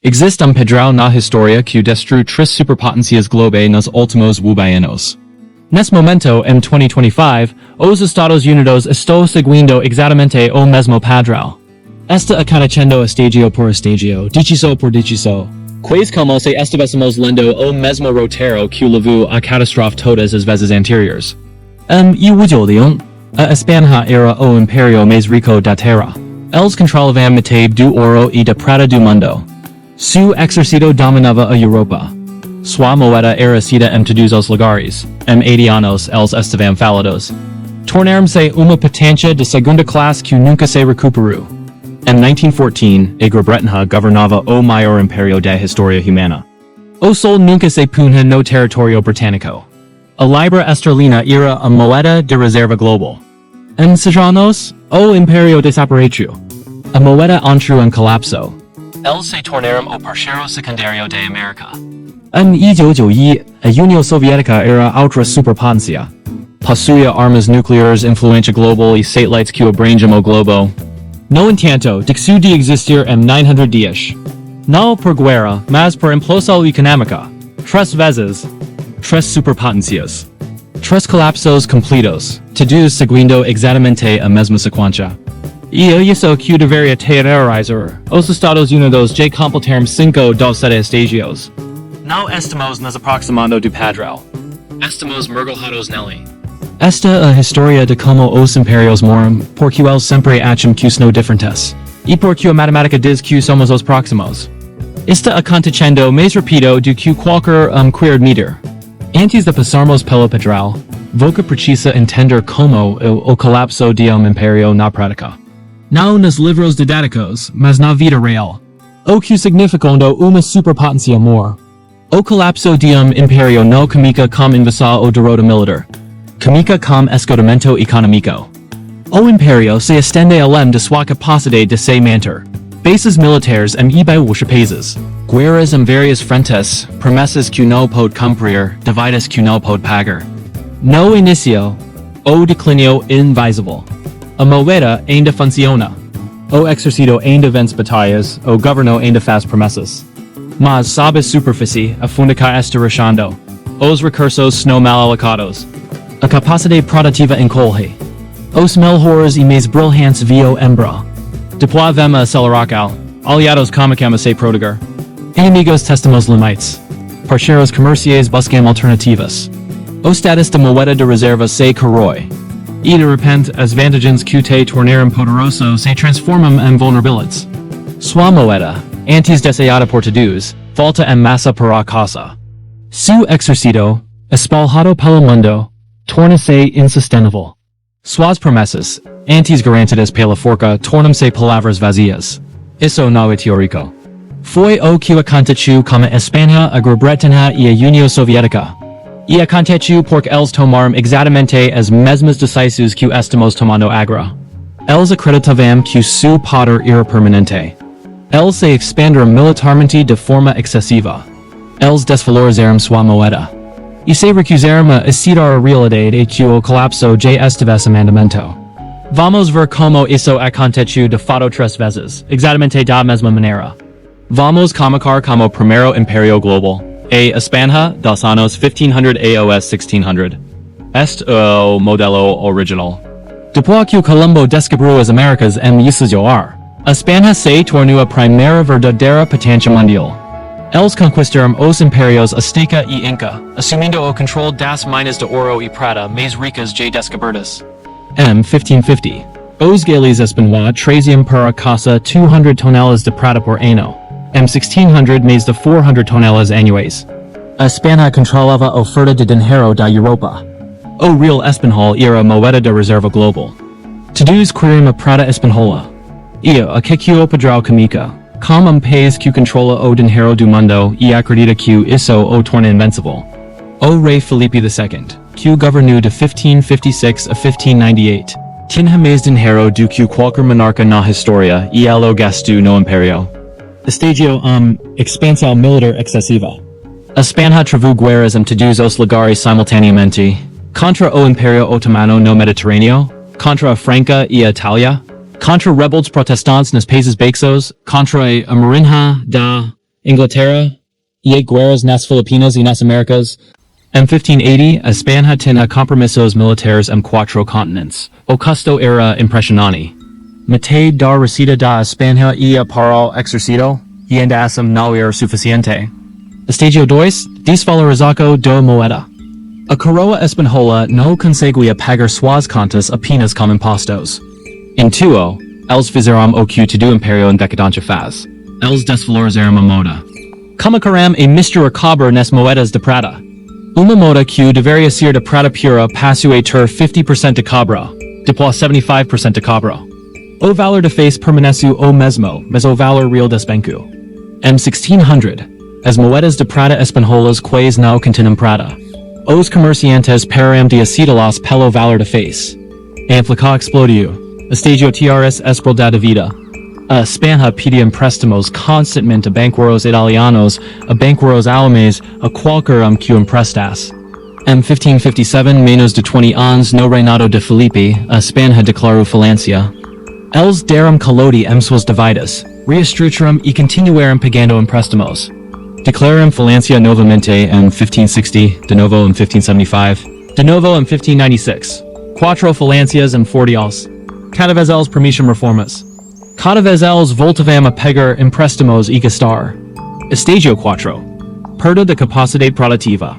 Existam padrão na historia que destruiu três superpotências globais nos últimos 20 anos. Nesse momento, em 2025, os Estados Unidos estão seguindo exatamente o mesmo padrão. Está acontecendo estágio por estágio, deciso por deciso. Quase como se estivéssemos lendo o mesmo roteiro que levou à catástrofe todas as vezes anteriores. E19, a Espanha era o império mais rico da terra. Eles controlavam metade do ouro e da prata do mundo. Seu exército dominava a Europa. Sua moeda era cida em todos os lugares. Em 80 anos, eles estavam falidos. Tornaram-se uma potência de segunda classe que nunca se recuperou. Em 1914, a Grã-Bretanha governava o maior império da história humana. O sol nunca se punha no território britânico. A libra esterlina era a moeda de reserva global. Em 6 anos, o império desapareceu. A moeda entrou em colapso. Eles se tornaram o parceiro secundário da América. Em 1991, a União Soviética era outra superpotência. Possuía armas nucleares, influência global e satélites que abrangiam o globo. No entanto, deixou de existir em 900 dias. Não por guerra, mas por implosão econômica. 3 vezes. 3 superpotências. 3 colapsos completos, todos seguindo exatamente a mesma sequência. E é isso que deveria terrorizar os Estados Unidos de completaram 5 dos 7 estágios. Não estamos nos aproximando do padrão. Estamos mergulhados nele. Esta é a história de como os impérios moram, porque eles sempre acham que são diferentes. E porque a matemática diz que somos os próximos. Está acontecendo mais rápido do que qualquer querer medir. Antes de passarmos pelo padrão, você precisa entender como o colapso de império na prática. Não nos livros didáticos, mas na vida real. O que significando uma superpotência mor. O colapso de império não comica com invasão ou derrota militar. Comica com esgotamento econômico. O império se estende além de sua capacidade de se manter. Bases militares em vários países. Guerras em várias frentes, promessas que não pode cumprir, dívidas que não pode pagar. No início, o declínio é invisível. A moeda ainda funciona. O exército ainda vence batalhas, o governo ainda faz promessas. Mas sob a superfície, a fúndica está rachando. Os recursos são mal alocados. A capacidade produtiva encolhe. Os melhores e mais brilhantes vio embra. Depois vem a aceleração. Aliados começam a se proteger. Inimigos testamos limites. Parceiros comerciais buscam alternativas. O status da moeda de reserva se corrói. E de repente, as vantagens que te tornaram poderoso se transformam em vulnerabilidades. Sua moeda, antes desejada por todos, falta em massa para casa. Seu exército, espalhado pelo mundo, torna-se insustentável. Suas promessas, antes garantidas pela forca, tornam-se palavras vazias. Isso não é teórico. Foi o que aconteceu com a Espanha, a Grã-Bretanha e a União Soviética. E aconteceu porque eles tomaram exatamente as mesmas decisões que estamos tomando agora. Eles acreditavam que seu poder era permanente. Eles se expandiram militarmente de forma excessiva. Eles desvalorizaram sua moeda. E se recusaram a aceitar a realidade que o colapso já estivesse em andamento. Vamos ver como isso aconteceu de fato 3 vezes, exatamente da mesma maneira. Vamos começar como o primeiro império global. A Espanha dos anos 1500 aos 1600. Este o modelo original. Depois que o Colombo descobriu as Américas em 1608, a Espanha se tornou a primeira verdadeira potência mundial. Eles conquistaram os impérios Azteca e Inca, assumindo o controle das minas de ouro e prata mais ricas já descobertas. Em 1550, os galis espanhóis traziam para casa 200 toneladas de prata por ano. Em 1600, mais de 400 toneladas anuais. A Espanha controlava a oferta de dinheiro da Europa. O real espanhol era a moeda de reserva global. Todos queriam a prata espanhola. E a que o padrão comica, como país que controla o dinheiro do mundo e acredita que isso o torna invencível. O rei Felipe II, que governou de 1556 a 1598, tinha mais dinheiro do que qualquer monarca na história e ele o gastou no império. Estágio expansão militar excessiva. A Espanha travou guerras em todos os lugares simultaneamente, contra o Império Otomano no Mediterrâneo, contra a Franca e a Itália, contra rebeldes protestantes nos Países Baixos, contra a Marinha da Inglaterra, e guerras nas Filipinas y nas Americas. En 1580, España tenía compromisos militares en cuatro continentes. O custo era impresionante. Mitad da receta da España y para el exercito, y en asam no era suficiente. Estágio 2, desvalorização da moeda. A coroa espanhola não conseguia pagar suas contas apenas com impostos. Intuo, eles fizeram o que todo império em decadência faz. Eles desvalorizaram a moeda. Colocaram a mistura cobre nas moedas de prata. Uma moeda que deveria ser de prata pura passou a ter 50% de cobre, depois 75% de cobre. O valor de face permaneceu o mesmo, mas o valor real despencou. Em 1600, as moedas de prata espanholas quase não continham prata. Os comerciantes pararam de aceitá-las pelo valor de face. A inflação explodiu. Estágio trs esprel da vida. A Espanha pedia empréstimos constantemente a banqueiros italianos, a banqueiros alemães, a qualquer que emprestasse. Em 1557, menos de 20 anos no reinado de Felipe, a Espanha declarou falência. Eles deram calote em suas dívidas, reestruturaram e continuaram pagando empréstimos. Declararam falência novamente em 1560, de novo em 1575, de novo em 1596. Quatro falências em 40 anos. Cada vez eles permitiam reformas. Cada vez eles voltavam a pagar empréstimos e gastar. Estágio 4. Perda de capacidade produtiva.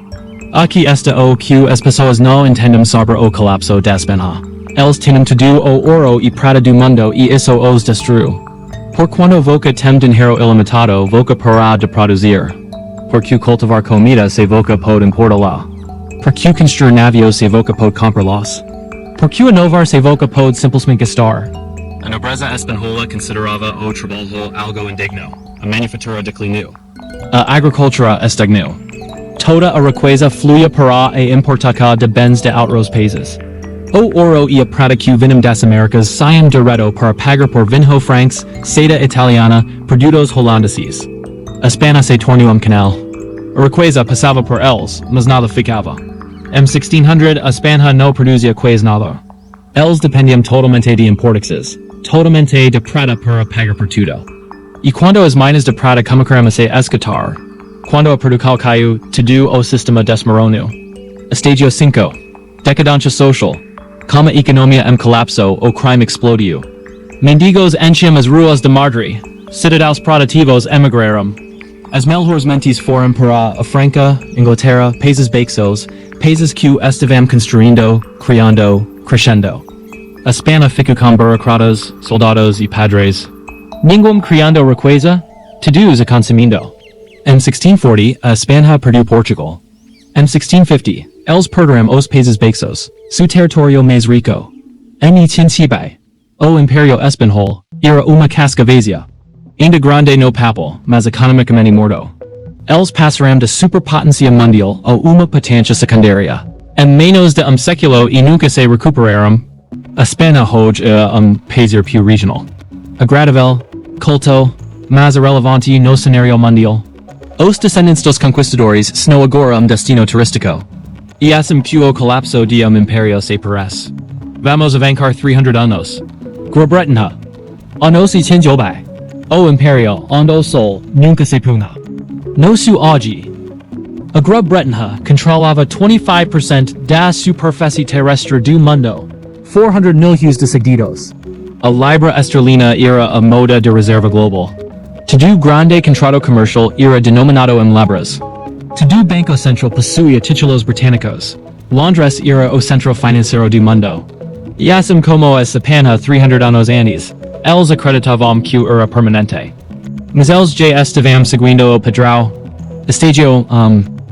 Aqui está o que as pessoas não entendem sobre o colapso da Espanha. Eles tinham todo o ouro e prata do mundo e isso os destruiu. Por quando voca tem dinheiro ilimitado, voca parar de produzir. Por que cultivar comida se voca pode importá-la. Por que construir navios se voca pode comprá-los. Por que inovar se voca pode simplesmente gastar. A nobreza espanhola considerava o trabalho algo indigno. A manufatura declinou. A agricultura estagnou. Toda a riqueza fluía para a importação de bens de outros países. O ouro e a prata que vinham das Américas saíam direto para pagar por vinho francs, seda italiana, produtos holandeses. A Espanha se tornou canal. A riqueza passava por eles, mas nada ficava. Em 1600, a Espanha não produzia quase nada. Eles dependiam totalmente de importações, totalmente de prata para pagar por tudo. E quando as minas de prata começaram a se esgotar, quando a produção caiu, todo o sistema desmoronou. Estágio 5. Decadência social. Como a economia em colapso, o crime explodiu. Mendigos enchiam as ruas de Madrid. Cidadãos produtivos emigraram. As melhores mentes foram para a França, Inglaterra, países baixos, países que estavam construindo, criando, crescendo. A Espanha ficou com burocratas, soldados e padres. Ninguém criando riqueza, todos a consumindo. Em 1640, a Espanha perdeu Portugal. Em 1650, eles perderam os países baixos, seu território mais rico. Em 1800, o Império Espanhol era uma casca vazia. Ainda grande no papel, mas economicamente morto. Eles passaram de superpotência mundial a uma potência secundária. Em menos de século e nunca se recuperaram. A Espanha hoje é país europeu regional. Agradável, culto, mas irrelevante no cenário mundial. Os descendentes dos conquistadores são agora destino turístico. E assim que o colapso de império se parece. Vamos avançar 300 anos. Grã-Bretanha. Anos 1900. O império onde o sol nunca se puna. No seu auge. A Grã-Bretanha controlava 25% da superfície terrestre do mundo. 400 milhões de seguidores. A libra esterlina era a moeda de reserva global. Todo grande contrato comercial era denominado em libras. Todo banco central possuía títulos británicos. Londres era o centro financeiro do mundo. E assim como a Espanha 300 anos antes, eles acreditavam que era permanente. Mas eles já estavam seguindo o padrão. Estágio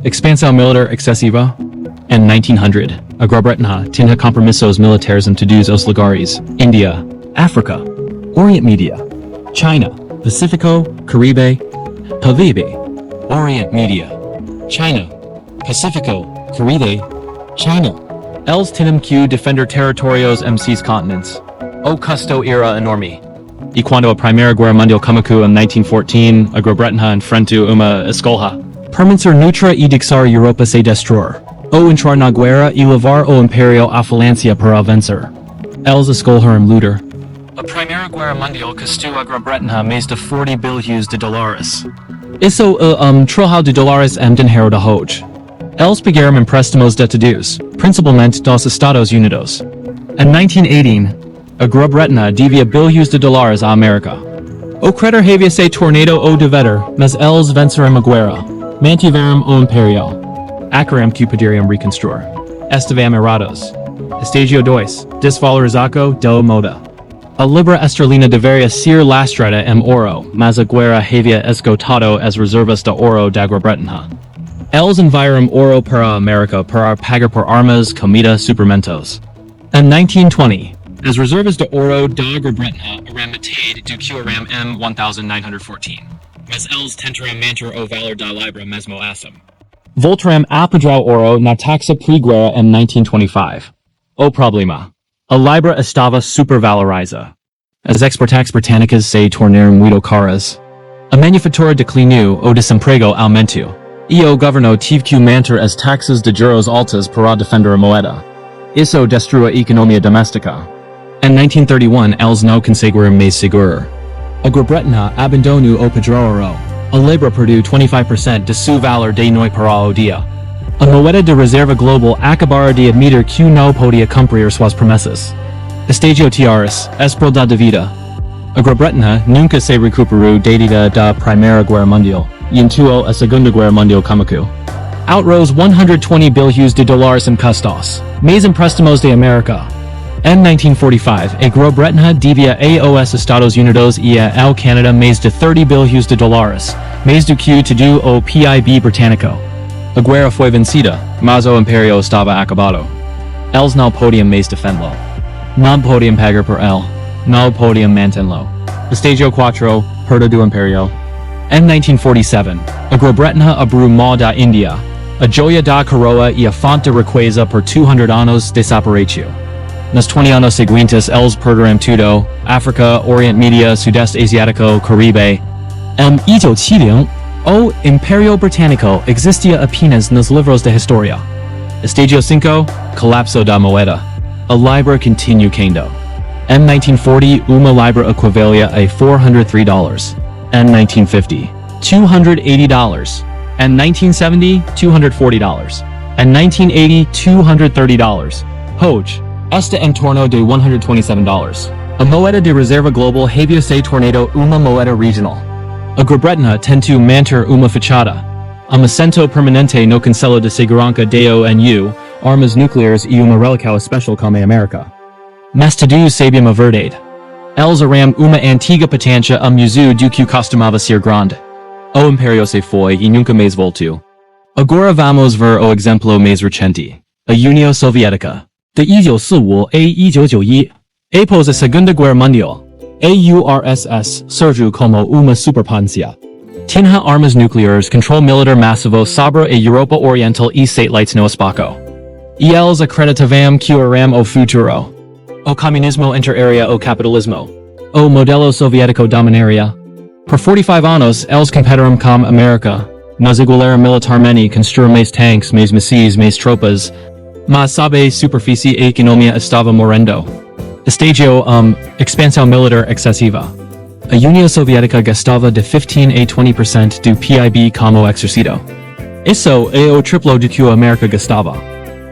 expansão militar excessiva. Em 1900, a Grã-Bretanha tinha compromissos militares em todos os lugares: Índia, África, Oriente Médio, China, Pacífico, Caribe, Oriente Médio, China, Pacífico, Caribe, China. Eles tinham que defender territórios em seis continentes. O custo era enorme. E quando a Primeira Guerra Mundial começou em 1914, a Grã-Bretanha enfrentou uma escolha. Permanecer neutra e deixar a Europa se destruir. Ou entrar na guerra e levar o Império à falência para vencer. Eles escolheram lutar. A Primeira Guerra Mundial custou a Grã-Bretanha mais de 40 bilhões de dólares. Isso trilhão de dólares dinheiro da hoje. Eles pegaram empréstimos detidos, principalmente dos Estados Unidos. Em 1918, a Grã-Bretanha devia bilhões de dólares à América. O credor havia se tornado o devedor, mas eles venceram a guerra. Mantiveram o Império. Acrem que poderiam reconstruir. Estivéamos errados. Estágio 2. Desvalorizado da moeda. A libra esterlina deveria ser lastrada em ouro, mas a guerra havia esgotado as reservas de ouro da Grã-Bretanha. Eles enviaram ouro para a América para pagar por armas, comida, suprimentos. Em 1920, as reservas de ouro da Grã-Bretanha eram metade do que eram em 1914, mas eles tentaram manter o valor da libra mesmo assim. Voltaram a pedir ouro na taxa pré-guerra em 1925. O problema: a libra estava supervalorizada. As exportações britânicas se tornaram muito caras. A manufatura declinou, o desemprego aumentou, e o governo teve que manter as taxas de juros altas para defender a moeda. Isso destruiu a economia doméstica. Em 1931, eles não conseguiram mais segurar. A Grã-Bretanha abandonou o padrão. A libra perdeu 25% de seu valor de noite para o dia. A moeda de reserva global acabara de admitir que não podia cumprir suas promessas. Estágio 3. Esperança de vida. A Grã-Bretanha nunca se recuperou desde a Primeira Guerra Mundial, e entrou a Segunda Guerra Mundial como outrose 120 bilhões de dólares em custos, mais empréstimos de América. Em 1945, a Grã-Bretanha devia aos Estados Unidos e ao Canadá mais de 30 bilhões de dólares, mais do que todo o PIB britânico. A guerra foi vencida, mas o Império estava acabado. Eles não podiam mais defendê-lo. Não podiam pagar por ele. Não podiam mantê-lo. Estágio 4. Perda do Império. Em 1947, a Grã-Bretanha abriu mão da Índia. A joia da coroa e a fonte de riqueza por 200 anos desapareceu. Nos 20 anos seguintes, eles perderam tudo: África, Oriente Médio, Sudeste Asiático, Caribe. Em 1870, o Império Britânico existia apenas nos livros de história. Estágio 5. Colapso da moeda. A libra continuou caindo. Em 1940, uma libra equivalia a $403. Em 1950, $280. Em 1970, $240. Em 1980, $230. Hoje, está em torno de $127. A moeda de reserva global havia se tornado uma moeda regional. A Grã-Bretanha tentou manter uma fachada. Um assento permanente no Conselho de Segurança da ONU, armas nucleares e uma reliquia especial como a América. Mas todos sabiam a verdade. Eles eram uma antiga potência a museu do que costumava ser grande. O Império se foi e nunca mais voltou. Agora vamos ver o exemplo mais recente. A União Soviética. De 1945 a 1991, após a Segunda Guerra Mundial, a URSS surgiu como uma superpotência. Tinha armas nucleares, controle militar massivo sobre a Europa Oriental e satélites no espaço. E eles acreditavam que eram o futuro. O comunismo entraria o capitalismo. O modelo soviético dominaria. Por 45 anos, eles competiram com a América. Nos igualaram militarmente, construíram mais tanques, mais mísseis, mais tropas. Mas sob a superfície a economia estava morrendo. Estágio expansão militar excessiva. A União Soviética gastava de 15 a 20% do PIB como exercício. Isso é o triplo do que a América gastava.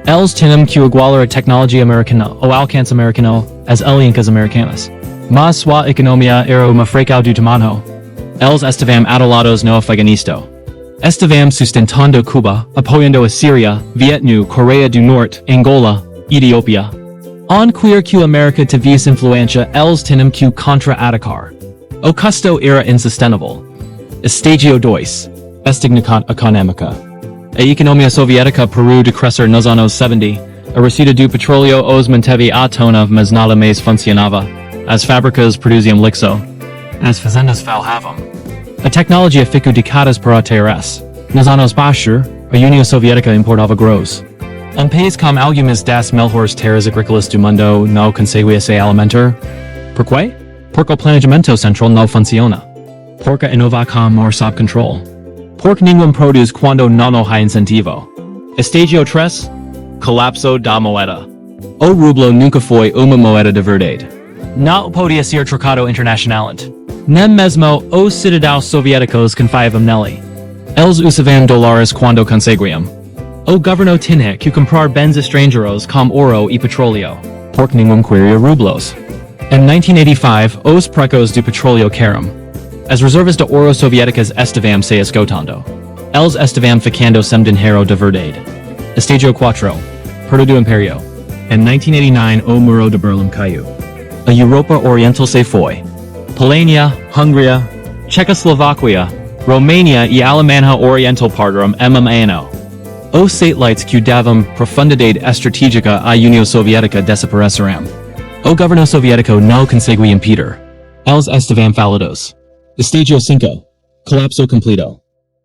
Eles tinham que igualar a tecnologia americana, o alcance americano, as alianças americanas. Mas sua economia era uma fraca do tamanho. Eles estavam atolados no Afeganistão. Estavam sustentando Cuba, apoiando a Síria, Vietnã, Coreia do Norte, Angola, Etiópia. On queer que a América tivesse influência, eles tinham que contra-atacar. O custo era insustentável. Estágio 2. Estagnação econômica. A economia soviética parou de crescer nos anos 70. A receita do petróleo os manteve à tona, mas nada mais funcionava. As fábricas produziam lixo. As fazendas falhavam. A tecnologia ficou de caras para terras. Nos anos baixos, a União Soviética importava grãos. País com algumas das melhores terras agrícolas do mundo não conseguia se alimentar. Por quê? Porque o planejamento central não funciona. Porque a inovação não sob controle. Porque ninguém produz quando não há incentivo. Estágio 3. Colapso da moeda. O rublo nunca foi uma moeda de verdade. Não podia ser trocado internacionalmente. Nem mesmo os cidadãos soviéticos confiavam nele. Eles usavam dólares quando conseguiam. O governo tinha que comprar bens estrangeiros como ouro e petróleo, porque ninguém queria rublos. Em 1985, os precos do petróleo caíram. As reservas de ouro soviéticas estavam se esgotando. Eles estavam ficando sem dinheiro de verdade. Estágio 4. Perda do Império. Em 1989, o muro de Berlim caiu. A Europa Oriental se foi. Polônia, Hungria, Czechoslovaquia, Romania e Alemanha Oriental partiram ano. Os satélites que davam profundidade estratégica à União Soviética desapareceram. O governo soviético não conseguiu impedir. Eles estavam falidos. Estágio 5. Colapso completo.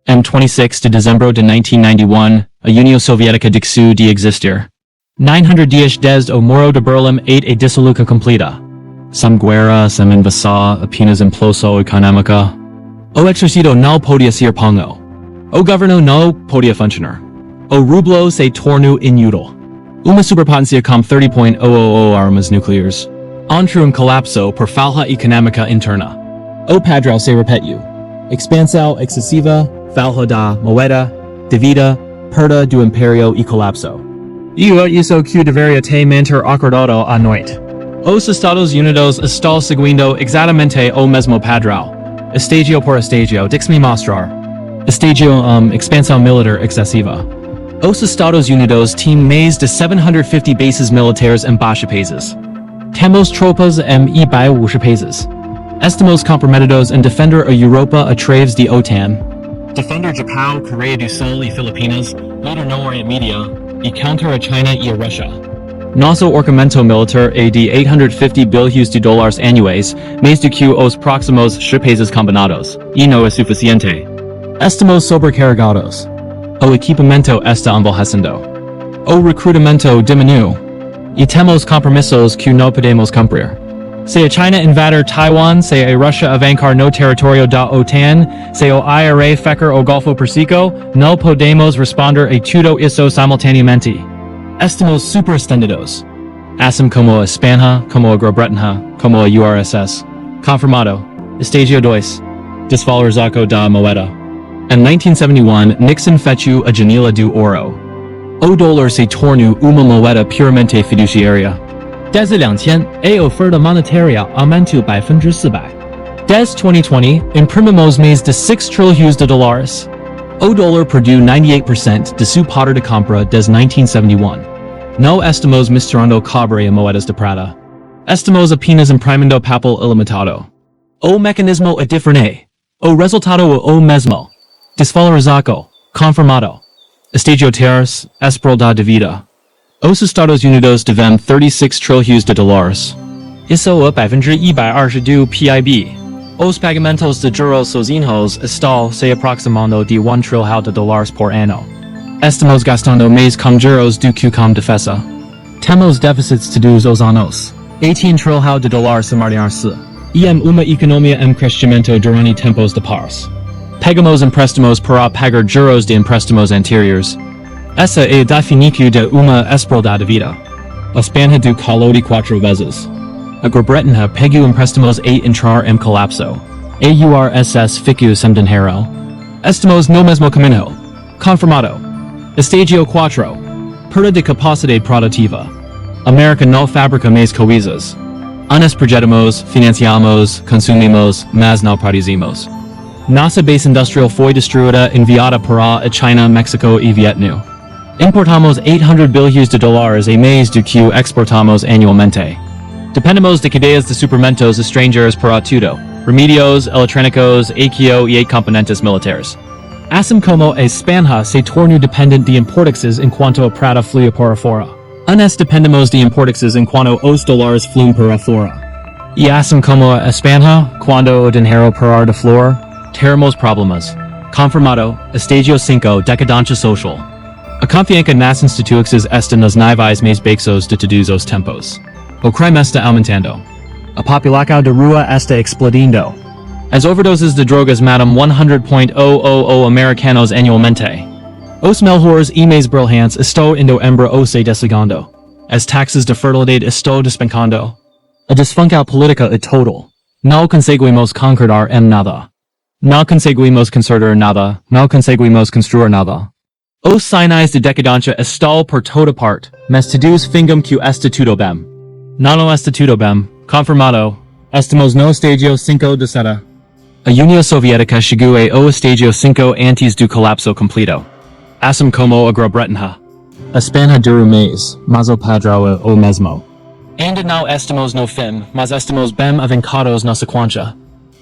Em 26 de dezembro de 1991, a União Soviética deixou de existir. 900 dias desde o muro de Berlim a dissolução completa. Sem guerra, sem invasão, apenas imploso econômica. O exército não podia ser pago. O governo não podia funcionar. O rublo se tornou inútil. Uma superpotência com 30.000 armas nucleares. Entrou colapso por falha econômica interna. O padrão se repetiu. Expansão excessiva, falha da moeda, dívida, perda do império e colapso. Isso que deveria ter manter acordado à noite. Os Estados Unidos estão seguindo exatamente o mesmo padrão. Estágio por estágio, deixe-me mostrar. Estágio expansão militar excessiva. Os Estados Unidos têm mais de 750 bases militares em baixos países. Temos tropas em 150 países. Estamos comprometidos em defender a Europa através de OTAN. Defender Japão, Coreia do Sul e Filipinas, lutar no Oriente Médio, e contra a China e a Rússia. Nosso orçamento militar é de 850 bilhões de dólares anuais, mais do que os próximos países combinados, e não é suficiente. Estamos sobrecarregados. O equipamento está envelhecendo. O recrutamento diminui. E temos compromissos que não podemos cumprir. Se a China invadir Taiwan, se a Rússia avançar no território da OTAN, se o IRA fecar o Golfo Pérsico, não podemos responder a tudo isso simultaneamente. Estamos superextendidos. Assim como a Espanha, como a Grã-Bretanha, como a URSS. Confirmado. Estágio 2. Desvalorização da moeda. Em 1971, Nixon fechou a janela do ouro. O dólar se tornou uma moeda puramente fiduciária. Desde 2000, a oferta monetária aumentou 400%. Desde 2020, imprimimos mais de 6 trilhões de dólares. O dólar perdeu 98% de seu poder de compra desde 1971. Não estamos misturando cobre e moedas de prata. Estamos apenas imprimindo papel ilimitado. O mecanismo é diferente. O resultado é o mesmo. Desvalorizado. Confirmado. Estágio 3. Esperada de vida. Os Estados Unidos devem 36 trilhões de dólares. Isso é 122% PIB. Os pagamentos de juros sozinhos estão se aproximando de 1 trilhão de dólares por ano. Estamos gastando mais com juros do que com defesa. Temos déficits todos os anos. 18 trilhão de dólares semanalmente. E uma economia em crescimento durante tempos de paz. Pagamos empréstimos para pagar juros de empréstimos anteriores. Essa é a definição de uma esperada de vida. A Espanha do calou de 4 vezes. A Grã-Bretanha pegou empréstimos a entrar em colapso. A URSS ficou sem dinheiro. Estamos no mesmo caminho. Confirmado. Estágio 4. Perda de capacidade produtiva. América não fabrica mais coisas. Nós projetamos, financiamos, consumimos, mas não produzimos. Nossa base industrial foi destruída enviada para a China, México e Vietnã. Importamos 800 bilhões de dólares a mais do que exportamos anualmente. Dependemos de cadeias de suprimentos estrangeiros para tudo, remedios, eletrônicos, equio e componentes militares. Assim como a Espanha se tornou dependente de importaxes enquanto a prata flui para fora. Nós dependemos de importaxes enquanto os dólares fluem para fora. E assim como a Espanha, quando o dinheiro parar de fluir, teremos problemas. Confirmado. Estágio 5. Decadência social. A confiança nas instituições está nos níveis mais baixos de todos os tempos. O crime está aumentando. A população de rua está explodindo. As overdoses de drogas matam 100.000 americanos anualmente. Os melhores e mais brilhantes estão indo embora ou se desligando. As taxas de fertilidade estão despencando. A disfunção política é total. No conseguimos concordar en nada. No conseguimos concertar nada. No conseguimos construir nada. Os sinais de decadencia estão por toda parte, mas todos fingem que está tudo bem. Não está tudo bem, confirmado. Estamos no estágio 5 de seta. A União Soviética chegou ao estágio 5 antes do colapso completo. Assim como a Grã-Bretanha. A Espanha dura mês, mas o padrão é o mesmo. Ainda não estamos no fim, mas estamos bem avançados na sequência.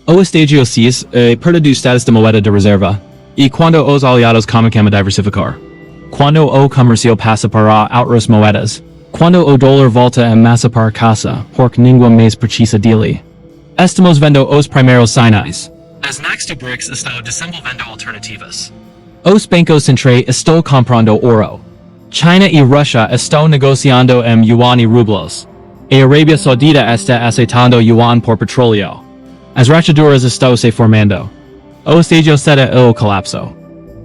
O estágio 6 é perda do status de moeda de reserva, e quando os aliados começam a diversificar. Quando o comércio passa para outras moedas. Quando o dólar volta a massa para casa, porque ninguém mais precisa dele. Estamos vendo os primeiros sinais. As nações do BRICS estão desenvolvendo alternativas. Os bancos centrais estão comprando ouro. China e Rússia estão negociando em yuan e rublos. A Arábia Saudita está aceitando yuan por petróleo. As rachaduras estão se formando. O estágio 7 é o colapso.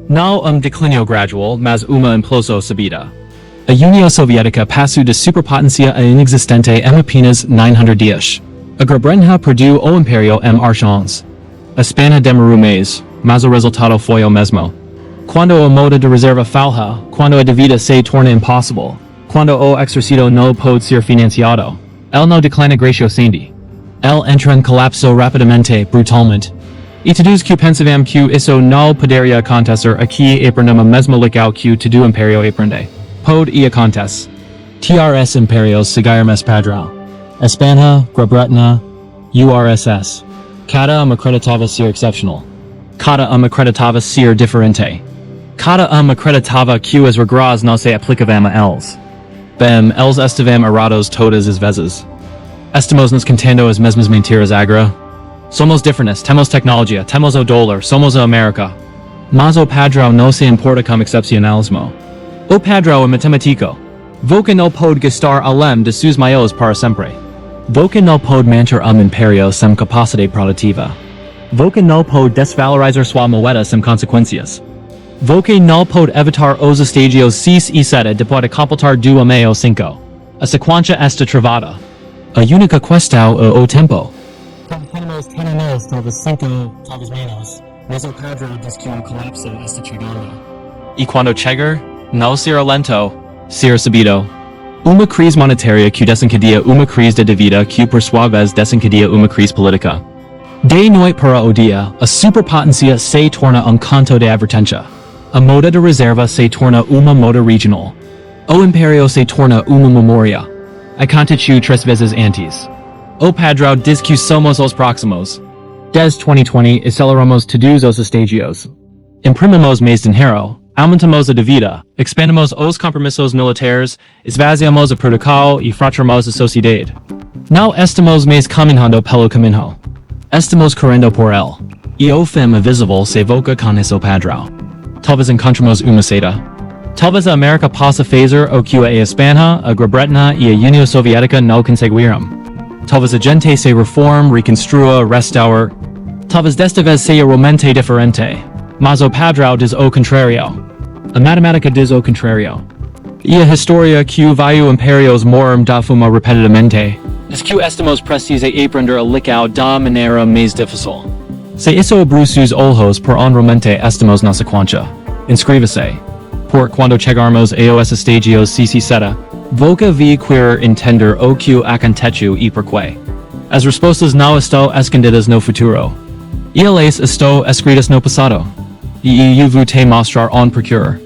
Não declínio gradual, mas uma implosão subida. A União Soviética passou de superpotência a inexistente em apenas 900 dias. A Grã-Bretanha perdeu o Império em archões. A Espanha demorou mais, mas o resultado foi o mesmo. Quando a moeda de reserva falha, quando a dívida se torna impossível, quando o exercício não pode ser financiado, ele não declina graciosamente. Ele entra em colapso rapidamente, brutalmente. E todos que pensavam que isso não poderia acontecer aqui aprendem a mesma lição que todo Império aprende. Pode e acontece. TRS Impérios seguirmos padrão. Espanha, Grã-Bretanha, URSS. Cada acreditava ser excepcional. Cada acreditava ser diferente. Cada acreditava que as regras não se aplicavam a eles. Bem, eles estavam errados todas as vezes. Estamos nos contando as mesmas mentiras agora. Somos diferentes, temos tecnologia, temos o dólar, somos a América. Mas o padrão não se importa com excepcionalismo. O padrão é matemático. Você não pode gastar além de seus maiores para sempre. Você não pode manter império sem capacidade produtiva. Você não pode desvalorizar sua moeda sem consequências. Você não pode evitar os estágios 6 e 7 depois de completar 2 meio 5. A sequência está travada. A única questão é o tempo. Tenemos talvez 5, talvez menos, mas o padrão diz que o colapso está chegando. E quando chegar, não será lento, será subido. Uma crise monetária que desencadeia uma crise de dívida que por sua vez desencadeia uma crise política. De noite para o dia, a superpotência se torna canto de advertência. A moeda de reserva se torna uma moeda regional. O império se torna uma memória. Aconteceu 3 vezes antes. O padrão diz que somos os próximos. Desde 2020, aceleramos todos os estágios. Imprimimos mais dinheiro, aumentamos a dívida, expandimos os compromissos militares, esvaziamos a protocolo e fraturamos a sociedade. Não estamos mais caminhando pelo caminho. Estamos correndo por ele. E o fim invisível se evoca com esse padrão. Talvez encontremos uma saída. Talvez a América possa fazer o que a Espanha, a Grã-Bretanha e a União Soviética não conseguiram. Talvez a gente se reforme, reconstrua, restaure. Talvez desta vez seja realmente diferente. Mas o padrão diz o contrário. A matemática diz o contrário. E a história que vai impérios moram da fuma repetidamente. Diz que estamos prestes a aprender a lição da maneira mais difícil. Se isso abre seus olhos por realmente estamos na sequência. Inscreva-se. Por quando chegarmos a os estágios 6 e 7, você vai querer entender o que aconteceu e porquê. As respostas não estão escondidas no futuro. Elas estão escritas no passado. E eu vou te mostrar on procure.